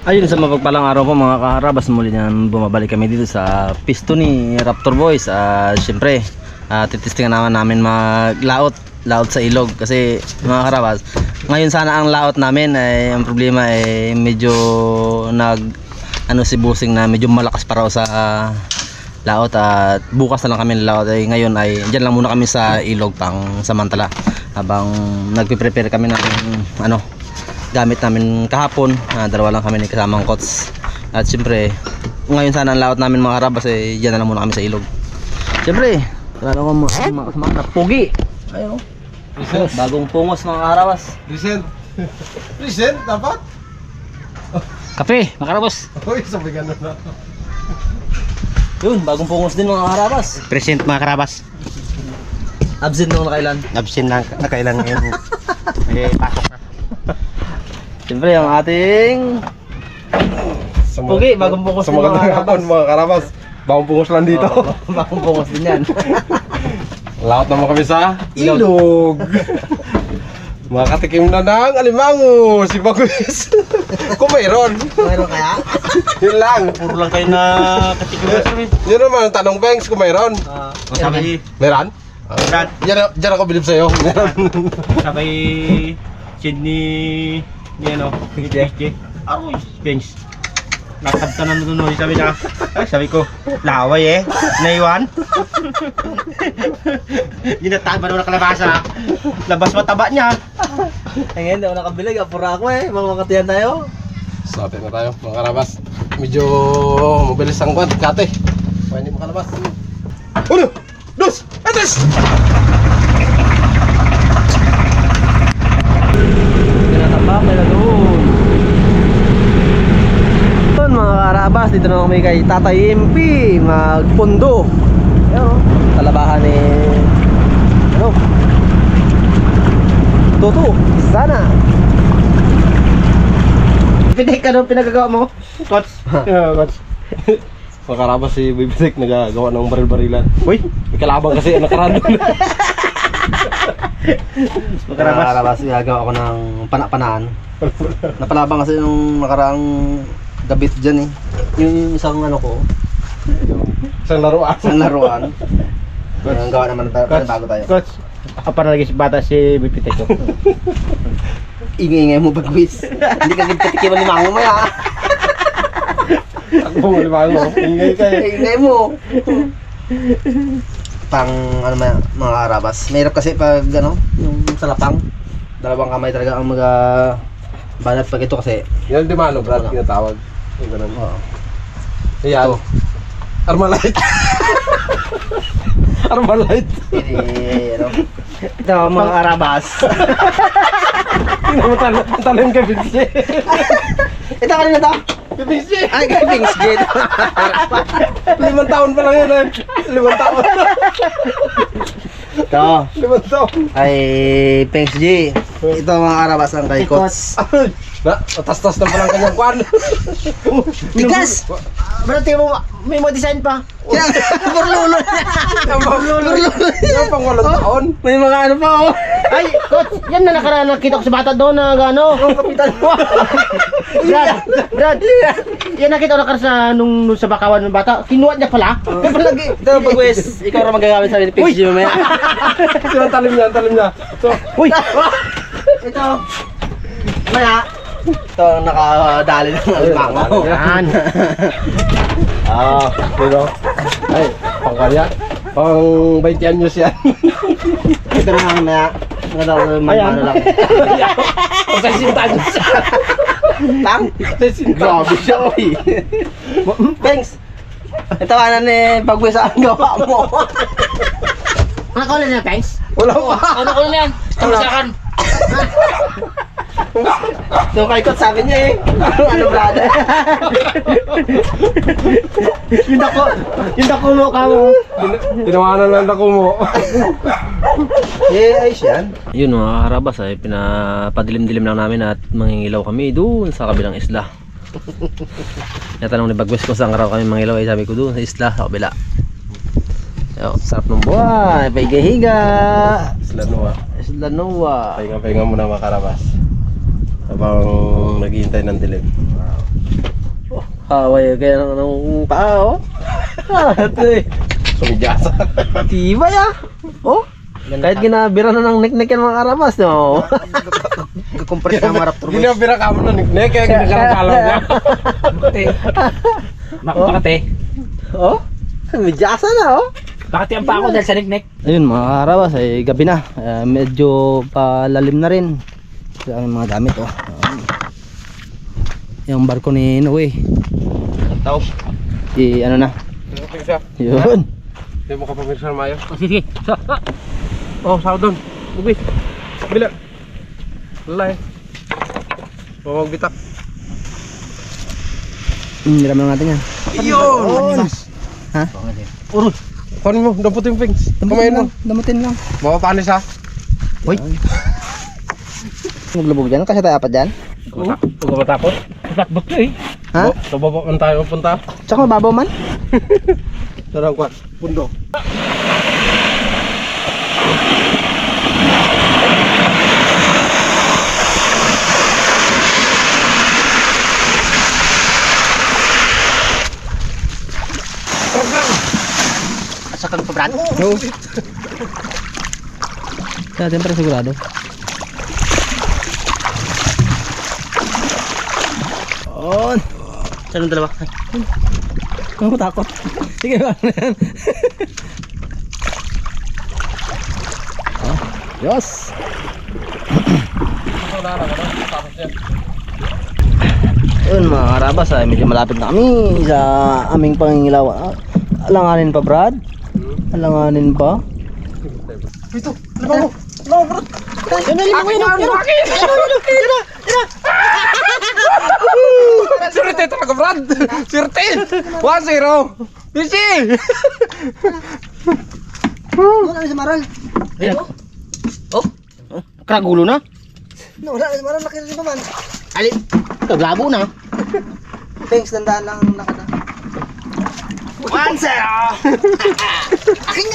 Ayun, sa mapagpalang araw po mga kaharabas, muli na bumabalik kami dito sa pisto ni Raptor Boys. Siyempre, titistingan namin maglaot sa ilog kasi mga kaharabas, ngayon sana ang laot namin ay ang problema ay medyo si busing na medyo malakas pa raw sa laot at bukas na lang kami laot. Ngayon ay diyan lang muna kami sa ilog pang samantala habang nagpe-prepare kami ng gamit namin kahapon. Dalawa lang kami ni kasamang coach. At siyempre ngayon sana ang laot namin mga karabas eh, dyan na lang muna kami sa ilog. Siyempre wala na akong mga pugi. Ayun bagong pungos mga karabas. Present dapat? Kape mga karabas. Uy, sabi gano'n na. Yun, bagong pungos din mga karabas. Present mga karabas. Absent nung nakailan. Absent na nakailan ngayon. Pasok na. Siyempre ang ating pugi, bagong pungos sa din mga magandang hapon karabas. mga karabas. Bagong pungos lang dito. Bagong pungos din yan. Laot naman kami sa ilog. Makatikim na ng alimango si Bagus. Kung mayroon. Mayroon kaya? Yun lang. Puro lang kayo na katikim. Yun naman ang tanong, Bengs, kung mayroon. Sabi, Meron? Brad. Diyan ako bilib sa'yo. Meron. sabay Sydney, PJ. Aroy, Benz. Lakad ka na nunod, sabi niya. Sabi ko, laway naiwan. Ginataan pa naman ang kalabasa. Labas mataba niya. Ngayon, daw nakabilig. Apura ako Mga tayo. Sabi na tayo mga karabas. Medyo mabilis ang kwad, kate. Pwede mo kalabas. Uno! Dos! Atres! Tinatapak na doon. Yun mga karabas, dito na kami kay Tatay MP magpundo. Ayun talabahan ni Tutu, sana. Pitik ka doon pinagagawa mo. Coach. Coach. Mga karabas si Bibitek nagagawa ng baril-barilan. Uy, May kalabang kasi ang nakaraan doon. Mga karabas, gagawa ko ng panak-panaan. Napalabang kasi nung nakaraang gabit dyan yung isang ko, Isang laruan. isang laruan. Ang gawa naman bago tayo. Coach. Ako para lagi si bata si Bipitek ko. Ingay-ingay mo Bagwis. Hindi ka gagkatikiman ni Mango mo ya. Ako mo limango. Ingay kayo. Ingay mo. Pang mga karabas. Mahirap kasi pag yung salapang. Dalawang kamay talaga ang banat pag ito kasi. Yan di mano, Brad, tinatawag. Yung ganun. Oo. Ayan. Ito. Armalite. Armalite. Ito mga karabas. Talim ka, Vinci. Ito kanina to? Vinci. Ay, kay Pings Gate. 5 taon pa lang yun eh. 5 taon. Ito 5 taon. ay Pings G. Ito mga karabas ang kay Kots. Matastas na palang kanyang kwan. Bigas! Bro, tingnan mo, may mo design pa. Burlulon! Yung pang 8 taon. May mga pa Ay, coach, yan na nakita ko sa bata doon na gano. Kapitan mo! Brad, yan nakita ko sa nung sa bakawan ng bata. Kinuha niya pala. Ito Bagwis, ikaw na magagamit sa amin ni Pings G mamaya. Sino talim niya? So, Uy! Ito. Maya. Ito ang nakadali ng alimango. Yan. pero ay, pang kanya. Pang 20 anyos yan. Ito na mamaya. Ano lang. Pang 60 anyos yan. Lang? Grabe siya, oy. Thanks. Ito ka na ni Bagwis ang gawa mo. Ano ko na thanks? Wala pa. Ano ko na yan? Tamasakan. So kay Kot sabi niya ano brother? Yung dako mo ka mo. Tinawanan lang ako mo. Ayos yan. Yun mga karabas ay pinapadilim-dilim lang namin at mangingilaw kami doon sa kabilang isla. Natanong ni Bagwis ko saan araw kami mangilaw ay sabi ko doon sa isla sa kabila. Yo, sarap ng buhay, paigahiga. Isla Noa. Isla Noa. Pahinga muna mga karabas. Habang naghihintay ng dilim. Haway kaya ng paa, oh. Ito eh. Sumidyasa. Tibay ah. Oh. Kahit ginabira na ng nek-nek yan mga karabas, no? Compress na mga Raptor Boys. Ginabira ka mo na niknek kaya ginagalang kalaw niya. Makati. Oh. Midyasa na, oh. Makati ang pa ako dahil sa niknek. Ayun mga karabas, ay gabi na. Medyo palalim na rin sa aming mga gamit, oh. Yung barko ni Noe. Tao. Ano na? Yun. Hindi mo ka pamirsan mayo. Sige. Oh, sa doon. Ubi. Bila. Lalay. Oh, magbitak. Hiram lang natin yan. Yun! Ha? Uroy. Kunin mo, dampot yung pings. Kumain mo. Damutin lang. Mapapanis ha. Uy. Maglubog dyan. Kasi tayo apat dyan. Huwag ka matakot. Takbot ko eh. Ha? Sa baba man tayo punta. Tsaka mababaw man. Sarang kwan. Pundo. Asa kang pabran? Oo. Sa atin para sigurado. On. Saan ang dalawa? Ano takot? Sige ba na yan? Oh, yes. Yun mga karabas ay medyo malapit na kami sa aming pangingilaw. Alanganin pa Brad? Alanganin pa? Ito, lima mo. Lima mo, bro. Yan na lima ko yun. Surte talaga, Brad. Surte. 1-0. Bici. Wala na si Maral. Ayan. Oh. Kragulo na. Wala na si Maral. Nakita pa man. Alin. Kaglabo na. Thanks, dandaan lang nakata. 1-0. Akin!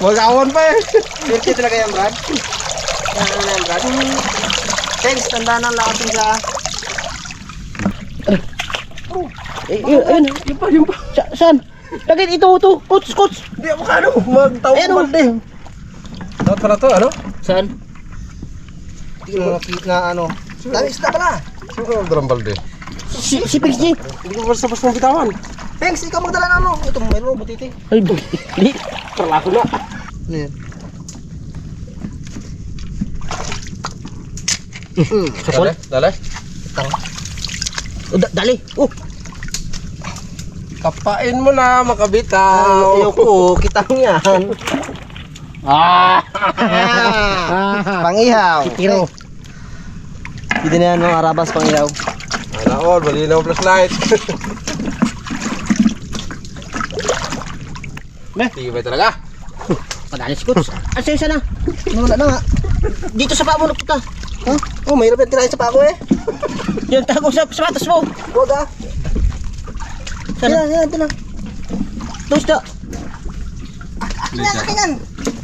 Mag-awan pa eh. Swerte talaga yan, Brad. Yan, Brad. Thanks, tandaan ang lakatin sa... Ayun. Yung pa. Saan? Lagay ito. Coach. Hindi ako kano. Magtawag Ayan, mo balde. Dapat pala to, ano? Saan? Hindi mo na ano. Dami isda pala. Sino ka magdalang balde? Si Pix G. Hindi ko basta-basta bitawan. Thanks, ikaw magdala na ano. Ito, mayroon butiti. Ay, di. Perlaku na. Ano yan? Sapol. Dali. Dali. Oh. Kapain mo na, makabitaw. Ayoko, kitang yan. Pangihaw. Tiro. Hindi na yan, mga arabas pangihaw. Alaon, malinaw flashlight. Meh. Tibay talaga. Padalis coach. Asa na? Wala na nga. Dito sa paa mo nagpunta. Ha? Oh, mahirap yan tirahin sa pako eh. Yan tago sa sapatos mo. Huwag ah. Sana. Yan, ito na. Dos da. Akin yan.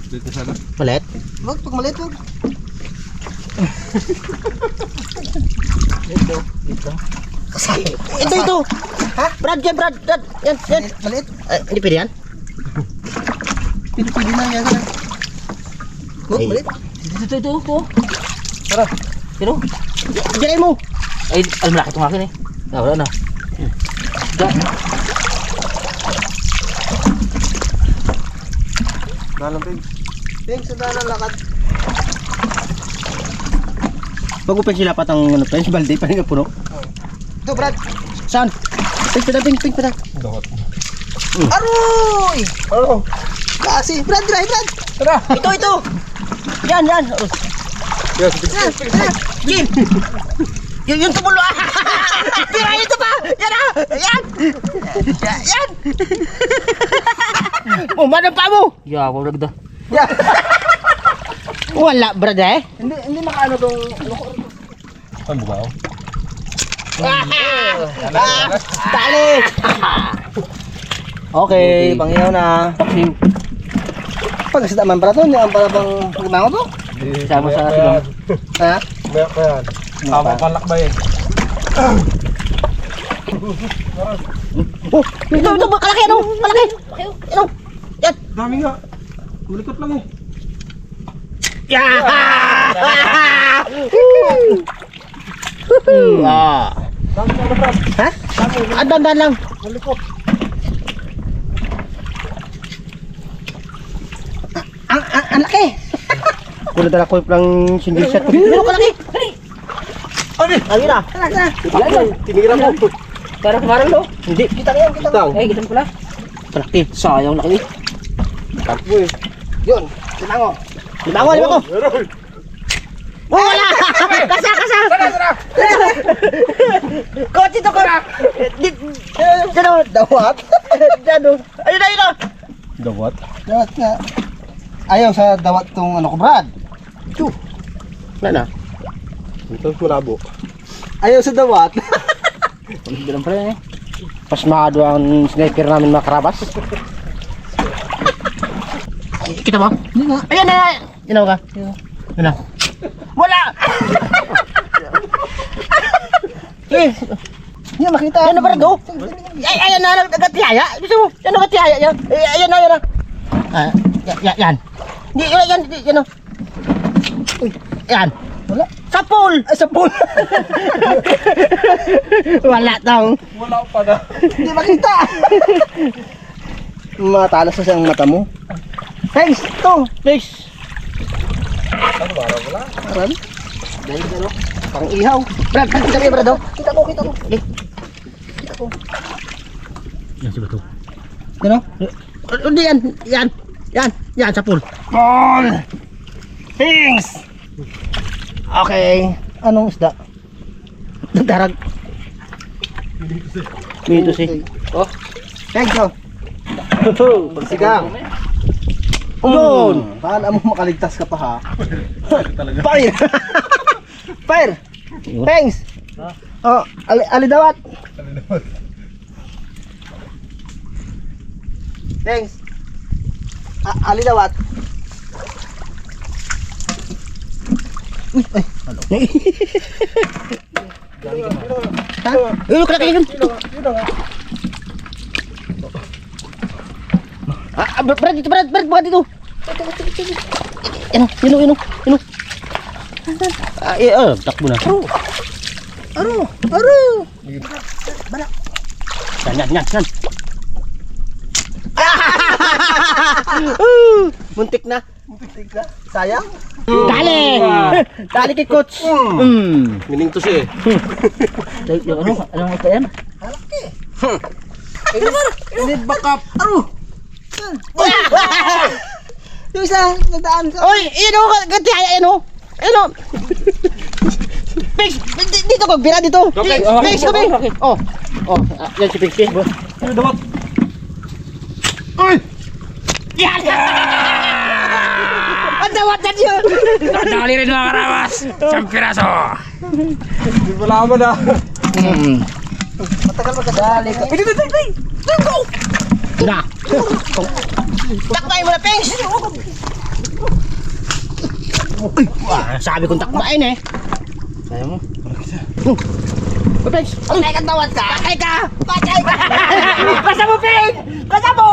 Dito sana. Palit. Huwag, pag maliit huwag. Dito. Kasali. Ito. Ha? Brad. Yan. Maliit. Hindi pwede yan. Pili na yan. Huwag, Ay. maliit. Ito. Tara. Pero, diyan mo. Ay, alam malaki itong akin eh. Wala na. Dalam pig. Thanks, sa daan ang lakad. Pag-upin sila patang ano pa, yung balde pa rin puno. Ito, Brad. Saan? Pink pa na. Dawat. Aroy! Ano? Kasi, Brad. Tara. Ito. Yan. Oh. Yes. Jim! Yung tumulo ah! Tira ito pa! Yan ah! Yan! Umanang pa mo! Yawa lagda. Yeah. Wala brad eh! Hindi makaano tong... Ano ba? Dali! Okay, pangihaw na. Pag-isda man para to, hindi ang para bang limango to? Sama sa silong. Ha? Meyak pa yan. Tama palak ba eh? Oh, ito, kalaki ano? Malaki. Ano? Yan. Dami nga. Malikot lang eh. Yeah! Ha? Andan lang. Malikot. Ang laki. Kung nadala ko yung single shot. Pero kalaki. Ano? Ayun na. Tinira mo. Parang parang lo. Hindi. Kita na yan, kita Kitang. mo. Eh, kita mo pala. Kalaki. Sayang laki. Takbo eh. Yun. Limango. Limango. Meron. Wala! Kasa! Tara! Kotse to ko! Diyan o! Dawat? Diyan o! Ayun na! Dawat. Dawat nga. Ayaw sa dawat tong ano ko, Brad. Na. Ito malabo. Ayaw sa dawat. Hindi lang pala yan eh. Pasmado ang sniper namin mga karabas. Kita mo? Ayan na! Inaw ka? Yun na. Wala! Hindi makita. Ayan na, Brad o! Ayan na! Nagatiyaya! Gusto mo? Yan nagatiyaya yan! Ayan na! Yan. Hindi, yan o! Yan! Wala. Sa pool! Sa pool! Wala tong. Wala pa na. Hindi makita. Matalas sa siyang mata mo. Thanks! Ito! Thanks! Ano ba? Wala. Aran? Dahil ano? Pang ihaw. Brad, kita mo, Brad. Kita ko. Kita ko. Yan si Bato. Ano? Hindi yan. Sa pool. Pool! Thanks! Okay. Anong isda? Darag. Minito si. Oh. Thank you. Sigang. Yun! Paano mo makaligtas ka pa ha? Fire! Fire! Thanks! Oh, alidawat! Thanks! Alidawat! Uy, ay, halo. Ha? Uy, kalaki yun! Brad, dito, Brad, buka dito. Yun. Takbo na. Aro. Yan. Muntik na. Sayang. Dali kay coach. Mining to siya eh. Ano ito yan? Need backup. Yung isa, nadaan sa... Oy, yun o, gantihaya, yun o. Yun o. Pix, dito ko, bira dito. Okay. Pix, kami. Oh, Yan si Pixie. Ano dawat? Ay! yan! Ang dawat na siya. Dali rin mga karawas. Siyang piraso. Hindi mo laman na. Matagal magkadali ka. Go! Na. Takbay mo na, Pix. Sabi kong takbain eh. Sayang mo. Pix, patay ka dawat ka. Patay ka. Kasa mo, Pix. Kasa mo.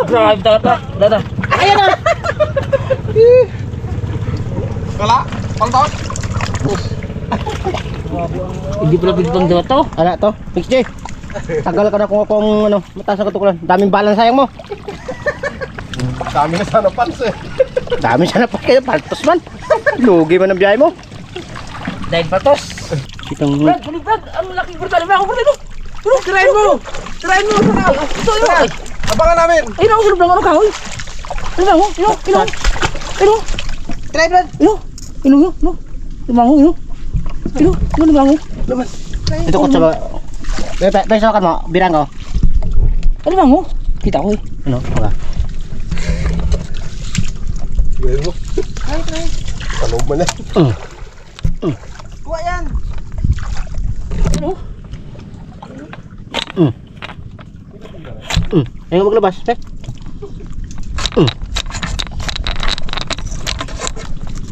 Drive, dada. Ayan na. Kala? Pangtawad? Hindi pala pinitong daw to. Ano to? Pixie. Tagal ka na kung ano, mataas ang katukulan. Daming balang sayang mo. Dami na sana pants eh. Dami siya na pa kayo, paltos man. Lugi man ang biyahe mo. Dahil patos. Itong... Brad, ang laki brutal na ako, Brad. Tirahin mo. Ito, yun. Abangan namin. Ayun ako, sulog ng ano kahoy. Ano mo? Ino. Try, Brad. Ino. Lumango. Ito ko sa ba... Peso ka mo, birang ko. Ano ba mo? Kita ko eh. Ano? Wala. Gawin mo. Try. Talog mo na. Kuha yan. Ano? Ayaw ka maglabas, Pek.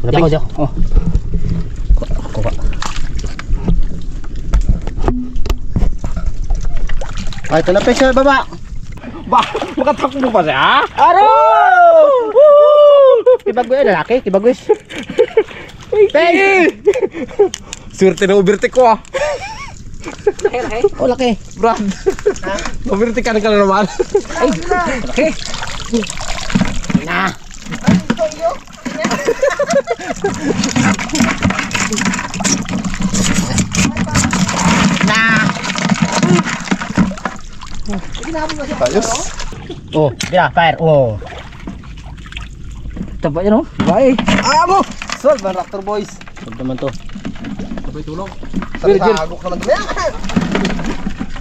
Diyan. Oh. Kuha. Ah, ito na Pengs sa baba. Ba, makatakbo pa siya? Aro! Tibagoy, lalaki, tibagoy. Pengs! Swerte na overtake ko ah. Oh, laki. Brad. Overtake ka na naman. Laki. Na. Ayos. Oh, bila, fire. Oh. Taba yan oh. Bye. Amo! Sol, man Raptor Boys. Solve naman to. Sabay tulong. Virgil. Tago ka lang gamaya.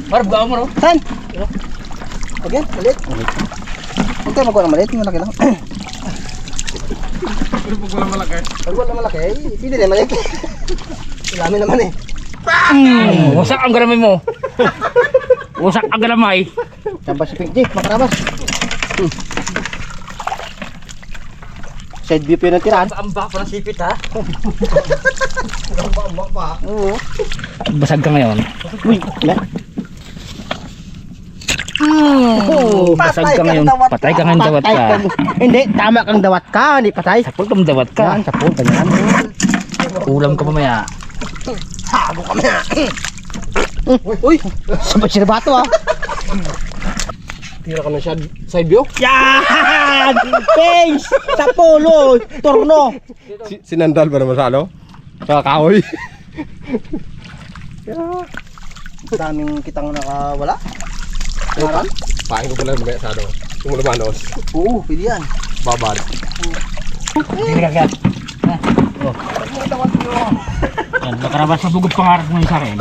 Marap gawa mo no. San? Again, malit. Huwag tayo magawa ng malit, malaki lang. Pero pag wala malaki. Pag wala malaki, pili na malit. Dami naman eh. Wasak ang galamay mo. Wasak ang galamay. Sabas si Pink J, makarabas. Side view pa yun ang tirahan. Ambak pa ng sipit ha. Ambak pa. Oo. Basag ka ngayon. Uy, na. Basag ka ngayon. Patay ka ngayon dawat ka. Hindi, tama kang dawat ka, hindi patay. Sapul kang dawat ka. Yan, sapul ka yan. Ulam ka mamaya. Hago ka na. Uy, sabay si Rebato ah. Tira ka na siya. Side view. Yan! Pengs! Sapulo! Torno! Sinandal ba naman sa ano? Sa kahoy. Daming kitang nakawala. Maran? Pahin ko pala mamaya sa ano. Yung lumanos. Oo, pili yan. Babad. Hindi ka kaya. Yan, makarabas sa bugod pangarap mo sa akin.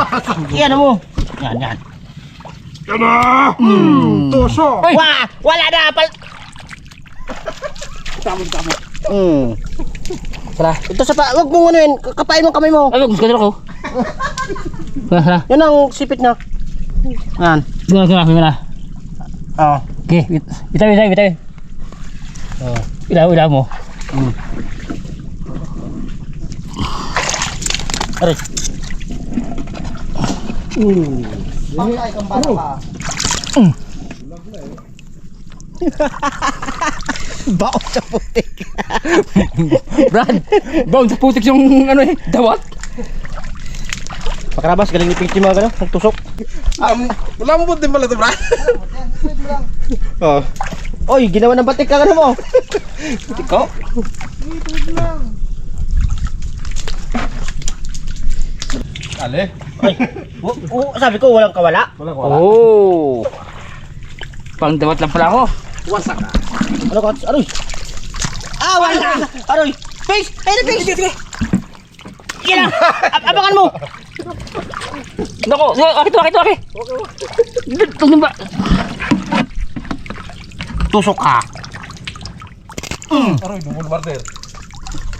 Yan mo. Yan, yan. Tuso! Wah! Wala na! Tara. Ito sa pa, wag mong ano yun, kapain mo kamay mo. Ay, gusto ko. Sana. Yan ang sipit na. Yan. Sana. Oo. Okay, bitaw. Ilaw mo. Aray. Patay kang bata ka. Baon sa putik. Brad, baon sa putik yung ano eh, dawat. Pakarabas, galing ni Pinky mga gano'n, nagtusok. Wala mo din pala ito, Brad. Oh. Oy, ginawa ng batik ka gano'n mo. Batik ko. Ale. Ay, sabi ko walang kawala. Wala ko wala. Oh. Pang dawat lang pala ako. Wasak ka. Ano ka? Aroy! Ah, wala! Aroy! Face! Ayun, face! Yan na! Abangan mo! Nako, aki. Ito ba? Tusok ka! Aroy, bubul barter.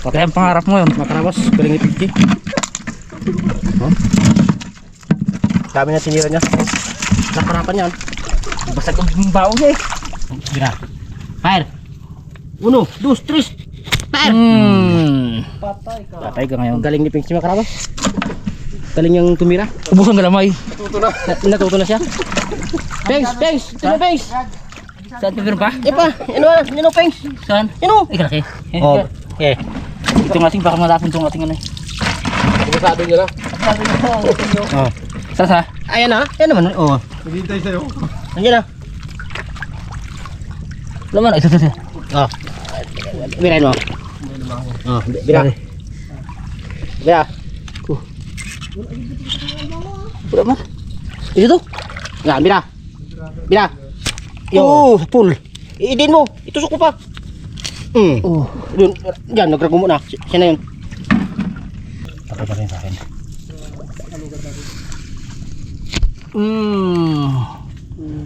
Kaya ang pangarap mo yun. Makarabas, galing ni Pinky. Dami na sinira niya. Nakarapan yan. Basag ang baon niya eh. Gira. Fire! 1, 2, 3! Fire! Patay ka ngayon. Galing ni Pinky makarabas. Galing niyang tumira. Ubus ang galamay. Tuto na. Natuto na siya. Pengs! Pengs! Sino Pengs? Saan pa pa? Ipa! Ino Pengs? Saan? Ino! Ikaw laki. Oh, okay. Ito nga ating baka matapon itong ating ano eh. Kumasado niya na. Oh. Sa? Ayan na. Ayan naman. Oh. Naghihintay sa'yo. Nandiyan na. Laman, ito. Oh. Birahin mo. Oh, bira. Bira. Wala mo. Ito. Yan, bira. Bira. Yo, full. Iidin mo. Itusok mo pa. Oh. Doon, yan, nagrago mo na. Siya na yun. Patay pa rin sa akin.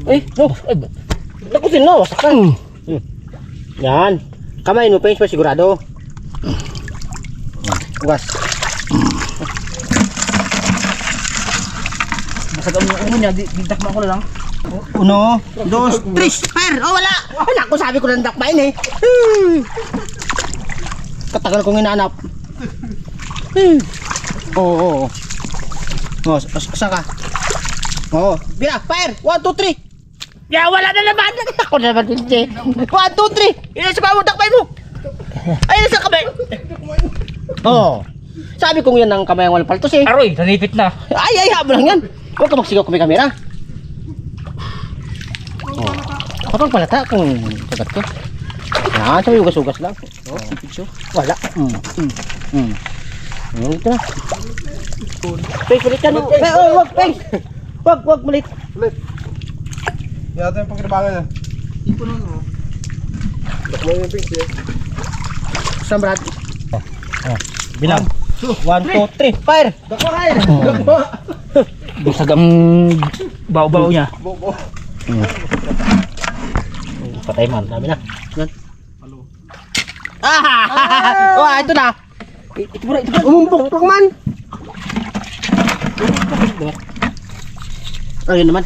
Eh, no. Nakusin na, wasak ka. Yan. Kamay mo, Pengs, pa sigurado. Ugas. Basag ang umo niya, didakma ko lang. 1, 2, 3, fire! Oh, wala! Naku, sabi ko lang dakmain eh. Katagal kong hinahanap. Oo. Oh, saan ka? Oo. Bira, fire! 1, 2, 3! Ya, wala na naman. Ako na naman, Pinche. 1, 2, 3. Ilan sa pamo, takbay mo. Ayun sa kamay. Oh. Sabi kong yan ang kamay ang walang paltos eh. Aroy, nanipit na. Ay, habol lang yan. Huwag ka magsigaw kami kamera. Oh. Kapag palata kung sagat ko. Yan, sabi ugas-ugas lang. Oh, picture. Wala. Ito na. Peng, balik ka. Wag, Peng. Wag, balik. Ulit. Yata yung pagkinabangan na. Dakmo yung pings eh. Sam Brad. Bilang. 1, 2, 3. Fire. Dakmo kayo! Dakmo! Busag ang baw-baw niya. Bobo. Patay man, dami na. Wah, ito na. Ito bro, umumpok man. Ayun naman.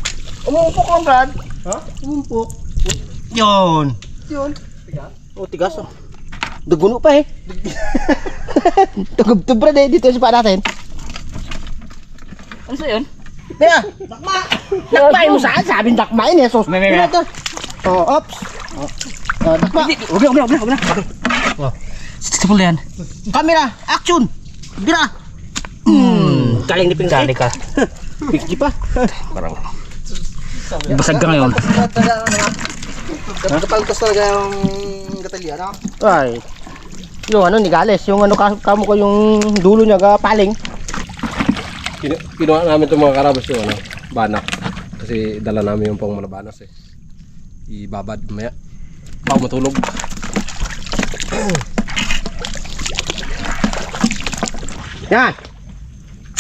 Umumpok lang, Brad. Ha? Umumpok. Yun. Yun. Oh, tigas oh. Duguno pa eh. Tugub Brad eh, dito sa paa natin. Ano sa yun? Kaya, dakma. Dakma mo saan? Sabing dakma yun eh. So, May. ito. Oh, ops. Dakma. Huwag na. Sa pula yan. Camera, action. Bira. Galing ni Pingsi. Dali ka. Pingsi pa. Basag ka ngayon. Kapaltos talaga yung gatalya, no? Ay. Yung ano, nigales. Yung ano, kamo ko yung dulo niya, paling. Kinuha namin itong mga karabas yung ano, banak. Kasi dala namin yung pang manabanas eh. Ibabad mamaya. Bago matulog. Yan.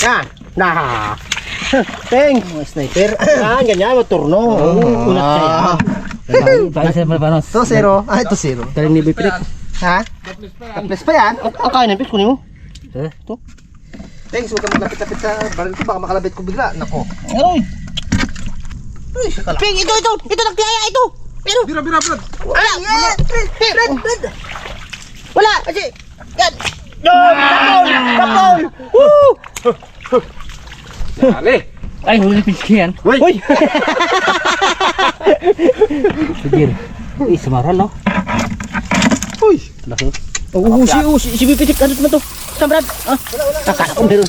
Yan. Nah. Teng. Sniper. Yan, ganyan, maturno. Unat siya. Baka sa malabanos. 2-0. Ah, 2-0. Galing ni Bipirik. Ha? Taples pa yan. Ang kain ng pis, kunin mo. Ito. Thanks, huwag ka maglapit-lapit sa baril ko. Baka makalabit ko bigla. Nako. Aroy. Ping, ito. Ito nagtiyaya, ito. Pero, Bira, Brad. wala. Wala. Kasi, yan. Kapol. Woo! Dali. Ay, huli pinski yan. Uy. Sigir. Isamaral, no? Uy. Si Bipirik, ano naman to? Sambrad. Wala. Akala ko meron.